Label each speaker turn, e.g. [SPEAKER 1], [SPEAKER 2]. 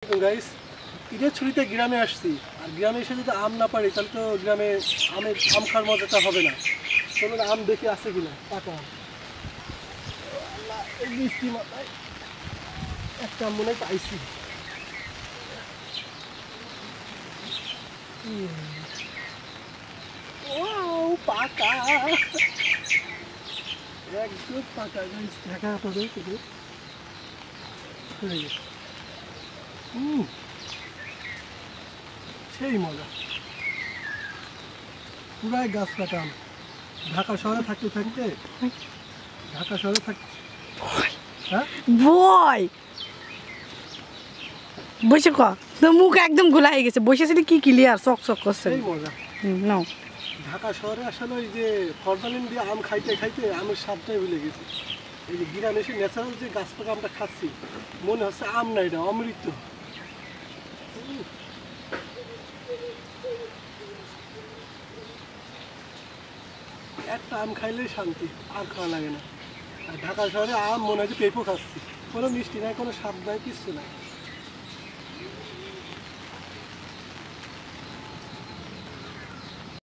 [SPEAKER 1] Guys, ঈদের ছুটিতে গ্রামে আসছি। আর গ্রামে এসে যদি আম না পারি তাহলে তো গ্রামে আম খাওয়ার মজাটা হবে না। চলুন আম দেখি আছে কিনা পাকা আম। আল্লাহ, এই বৃষ্টি মাথায় একটা আম মনে হয় পাইছি। ও পাকা, একদম পাকা গাইস। দেখা আপনাদের শুধু হয়ে গেছে। সেই মজা, পুরাই গাছ কাটা আম। ঢাকা শহরে থাকতে থাকতে হ্যাঁ
[SPEAKER 2] বয় বসে ক তোর মুখ একদম গোলা হয়ে গেছে, বসেছিলি কি ক্লিয়ার চক চক করছে।
[SPEAKER 1] সেই মজা।
[SPEAKER 2] নাও
[SPEAKER 1] ঢাকা শহরে আসলে ওই যে ফরমালিন দিয়ে আম খাইতে খাইতে আমের স্বাদটাই ভুলে গেছি। এই যে গ্রামে এসে ন্যাচারাল যে গাছ পাকা আমটা খাচ্ছি, মনে হচ্ছে আম না, এটা অমৃত। একটা আম খাইলেই শান্তি, আর খাওয়া লাগে না। আর ঢাকা শহরে আম মনে হয় যে পেঁপো খাচ্ছি, কোনো মিষ্টি নাই, কোনো স্বাদ নাই, কিচ্ছু নাই।